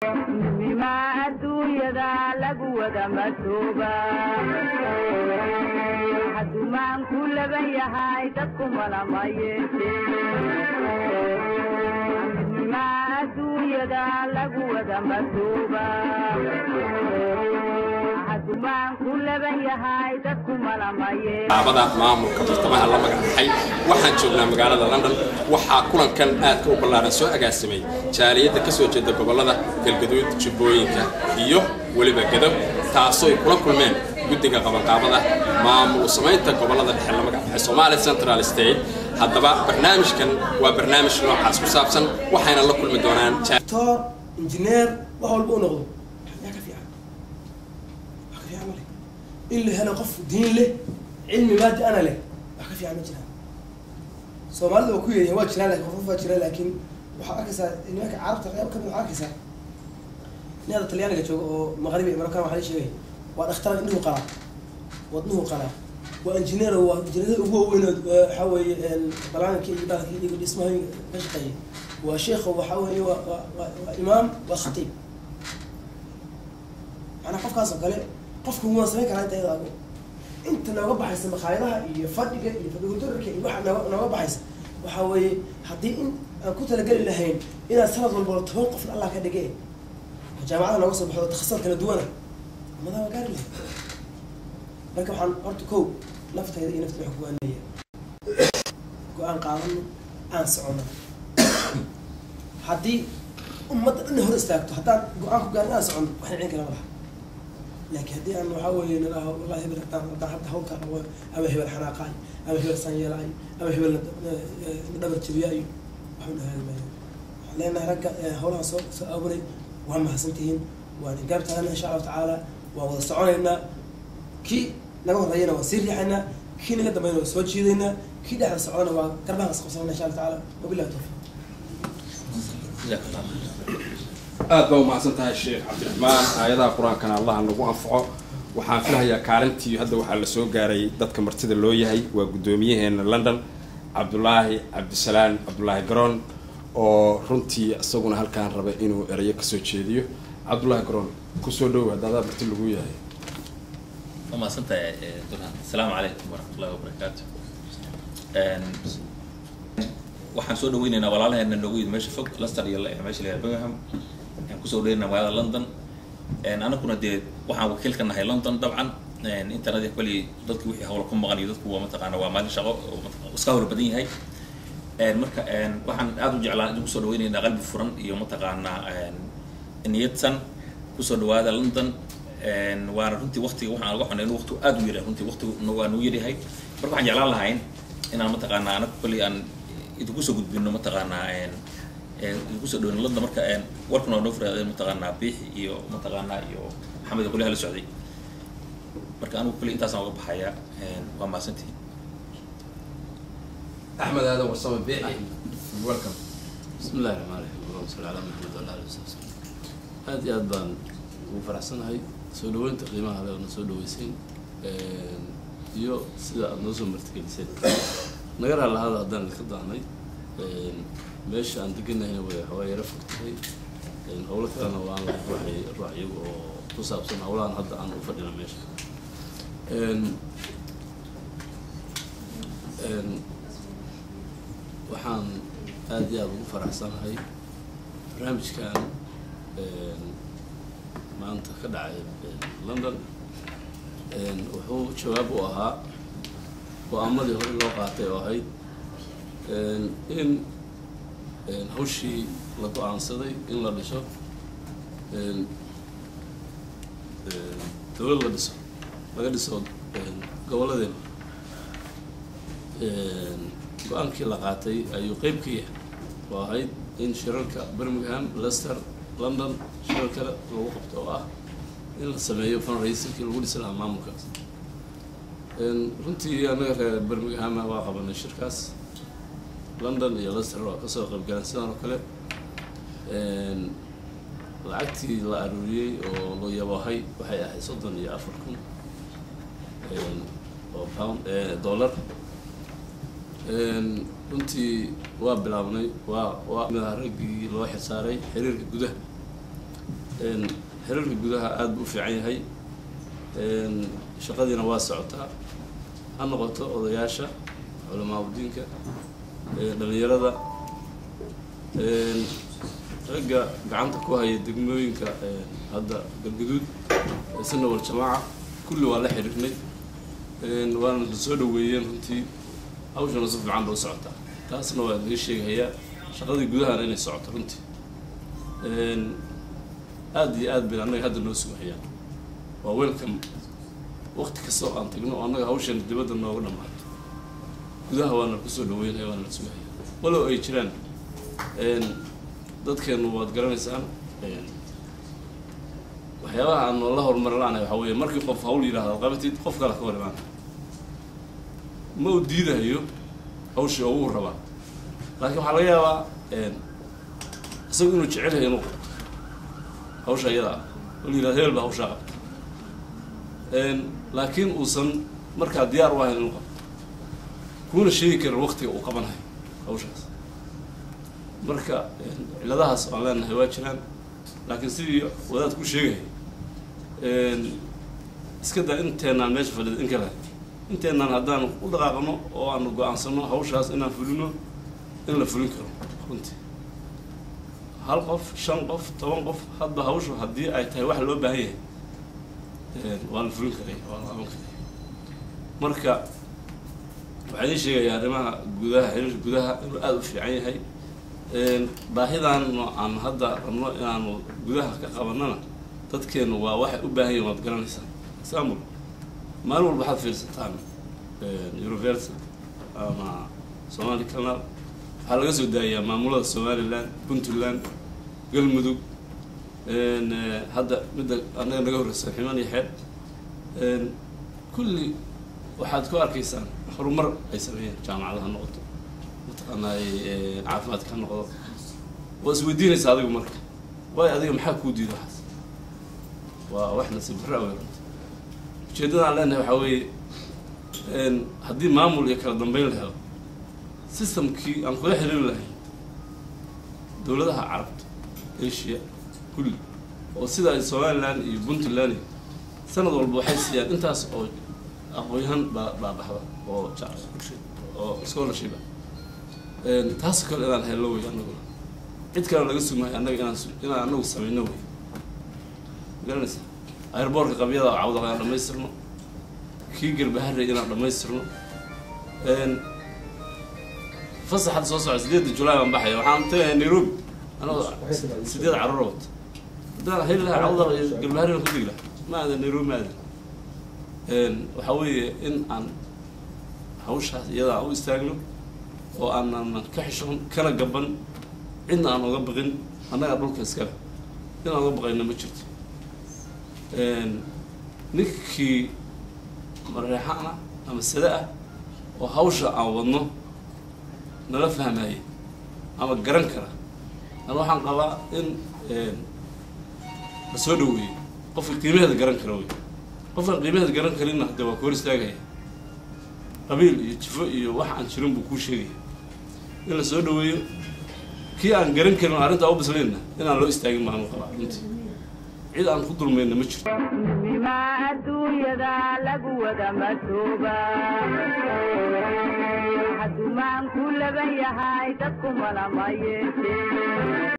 بما الدنيا لقوة مكتوبة حد ما كل بيها يتكم ولا ميت بما الدنيا لقوة مكتوبة حد ما كل بيها يتكم ولا ميت عبادة مامور كترتمها الله مقعد waxaan joognaa magaalada London waxa kulankan aad ka ballaaran soo agaasimay jaaliyada ka soo jeeda gobolada galgaduud Jubbooyinka iyo waliba Gadow taasoo ay kula kulmeen guddiga qabanqaabada maamul sameynta gobolada dhexe la magacaabay Somali Central State haddaba barnaamijkan waa barnaamij noocaas ku saabsan waxayna la kulmi doonaan doctor engineer wax walba u noqdo yaa ka fiican wale in la helo qof diin leh cilmi maadi ana leh wax ka fiican ma jiraan Soomaalida oo ku yeeray waa jiraan laakiin qof waa jiraan laakiin waxa arkaysaa nimanka carabta qayb ka mid ah arkaysaa niyada Talyaaniga jooga oo Maghrib Mareykan waxa la sheegay waa dhakhtar indhuhu qala wadnuhu qala waa engineer waa injineer ugu weyn waxa weeye balaanka iyo baalka iyo dhismaha ka shaqeeyay waa sheekh waxa weeye waa imaam waa khatiib ana qofkaas oo kale qofku wuu sameyn karaa inta looga baxaysa maqaayadaha iyo fadhiga iyo fadhigoodka iyo waxa looga baxaysa waxa weeye hadii in aan ku talagali lahayn ina sanad walba 10 qof Allah ka dhigay jaamacada looga soo baxdo takhassus kala duwan madaama gaar leh marka waxaan horta koow naftayda iyo nafta wax ku aanaya go'aan qaadan aan socono hadii ummadda in hor istaagto hadaan go'aan ku gaarin aan socono waxaan ciin kala malaha لكن هدي أنا محاول إن الله والله هبل حتى هون كان أو هبل حناقاي أو هبل سنيلاي أو هبل ندبر تبيعي وحنا هذا ما لأن رجع هون صار أولي وهم حسنتين وأنا جبت أنا إن شاء الله تعالى ووصلنا إن كي نقول رأينا وسير لحنا كي نقدر بينه سوى شيء لنا كي ده صعنا وكربنا صقصنا إن شاء الله تعالى وبالله التوفيق. أدبوا مع سنتها الشيخ عبد الرحمن هذا القرآن كان الله نبوه أنفعه وحافلها يا كارنتي هذا وحال سوق جاري ضد كمرتد اللوية هي وقدوميه هنا لندن عبد الله عبد السلام عبد الله جرون ورنتي السجون هل كان ربع إنه ريك سوتشيديو عبد الله جرون كسودو هذا مرتد اللوية هي. وما سنتها دولها السلام عليكم ورحمة الله وبركاته. waxaan soo dhaweynaynaa walaalaheena noogu yimid meesha fog Leicester iyo meesha la Birmingham aan ku soo dhaweynaa magaalada London anaguna dee waxaan wakiil ka nahay London dabcan internet kali dadkii wixii hawlo ku maqan iyo dadku waa mataqaana waa maalin shaqo iska hor badan yahay marka waxaan aad u jeclaan in ku soo dhaweynaynaa qalbi furan iyo mataqaana niyadsan ku soo dhawaada London waana runtii waqtiga waxaan uga xunay waqti aad u yar runtii waqtigu waa noo yarahay marka waxaan jeclaan lahayn inaan mataqaana anagu kali aan إذا كوسو قد بينو متقانا إذا كوسو دون لندن مركا وركنا نوفر متقانا بيح يو متقانا يو محمد يقول لها السعودي مركا أنا كل إنتاج أنا بحياة وما سنتي أحمد هذا وصل بيح welcome بسم الله الرحمن الرحيم اللهم صل على محمد وعلى آله وصحبه هذه أدبان وفرحسن هاي سودوين تقييمها على سودويسين يو سيدا نوزو مرتكلسين نقرأ على هذا الدان الخضاني مش عند قلنا هنا وحوالي رفقتي أولاد كانوا وعن الرعي وتصاب سنة أولاد هذا عن وفرنا مش وحان هذه أبو فرح سنة هاي برنامج كان ما أنت خدع لندن وهو شباب وها وأمضي هو اللي وقعته وهاي إن هوشي لطو عن صدي إن لا لشوا دول لا لسه ما لسه قبل ذي وأن كي لقعتي أيو قيب كيه وهاي إن شركة برمنغهام ليستر لندن شركة الوقت واه إن السماية فن رئيسي كي الولي سلام مامك runtii anaga Birmingham waa qabanay shirkaas London iyo Leicester waa ka soo qayb galeen sidoo kale lacagtii la aruuriyay oo loo yabahay waxay ahayd 34,000 oo pound dollar runtii waa bilaabnay waa mid raggii loo xisaaray xiriirka gudaha xiriirka gudaha aad buu u fiican yahay shaqadiina waa socotaa ha noqoto odayaasha culamaa diinka dhalinyarada ragga gacanta ku haya degmooyinka hadda galgaduud isna wal jamaaca kulli waa la xiriirnay waana soo dhaweeyeen runtii hawshana si fiican buu socotaa taasna waa laga sheegayaa shaqadii gudahana inay socoto runtii aad iyo aad bay annaga hadda noo sugayaan waa welcome waqti kastoo aan tagno oo annaga hawshan dibadda nooga dhammaato gudaha waana kusoo dhaweynaya waana la sugaya walow ay jiraan dadkeenu waad garanaysaan waxyaabaha aan la horumarin laanahay waxaa weeye markii qof hawl yidhaahdo qabatid qof kale ka hor imaana ma u diidayo hawshii oo uu rabaa laakiin waxaa laga yaabaa isagu inuu jecel yahay inuu qabto hawsha iyada ah oo la yidhahdo hebel baa hawshaa qabta laakiin uusan markaa diyaar u ahayn inuu qabto kuuna sheegi karin waqtiga uu qabanayo hawshaas marka ciladahaas aan leenahay waa jiraan laakiin sidii wadaad ku sheegaya iska daa inteenaan meesha fadhida in kale inteenaan haddaan u dhaqaaqno oo aanu go-aansano hawshaas inaan fulino in la fulin karo runtii hal qof 5 qof 10 qof hadba hawshu haddii ay tahay wax loo baahan yahay waa la fulin karaya waa la qaban karaya marka waxaan ii sheegayaa arrimaha gudaha xiriirka gudaha inuu aada u fiican yahay baahidan aan hadda rabno inaanu gudaha ka qabanana dadkeenu waa waxay u baahan yihiin waad garanaysaa example maalin walba waxaad fiirsataan Universal ama Somali Canal waxaa laga soo daayaa maamulada Somaliland Puntland Galmudug hadda midda anaga naga horreysay Ximaan iyo Xeeb kulli waxaad ku arkaysaan horumar ay sameeyeen jaamacadaha noqoto mataqaanaa caafimaadka noqdo waa isweydiinaysaa adigu marka waayo adiga maxaa kuu diiday waxaas waa wax nasiib darro weyn ujeeddada aan leenahay waxaa weeye haddii maamul iyo kala dambeyn la helo systemkii aan kula xiriiri lahayn dowladaha carabta Asia kulli oo sida ay Somaliland iyo Puntland sanad walba waxay siiyaan intaas oo aqoonyahan baa baxda oo oo scholarship taas kale inaan helno way anagu cid kale laga sumay anaga inaan anagu sameeyno way garanaysa airport qabyada cawda aan dhameystirno kii Galbaharre inaan dhameystirno fasaxad soo socda 8 July aan baxay waxaan tagay Nairobi أنا سيدي عرّوت ده هي لها عوضة قبلها لنا كذي له ما هذا نيرو ما هذا وحوي إن عن حوش يدا أو يستعجلوا وأنا كحشون كنا قبل عندنا أنا قبلين أنا قبل كسكلا أنا قبل إنه مشيت نكى مريحنا أما السلاء وحوش عوضنا نلفها معي أما جرنكرة أنا waxaan qabaa in la soo dhaweeyo qofka qiimaheeda garan karo way qofka qiimaheeda garan karina hadda waa koor istaagaya qabiil iyo jifo iyo wax aan jirin buu ku sheegay in la soo dhaweeyo kii aan garan karin arrinta u bisleena inaan loo istaagin ma aan qabaa intii cid aan ku dulmayna ma jirto ma adduunyada lagu wada matuuba hadduu maan ku laban yahay dadku malama yeeshee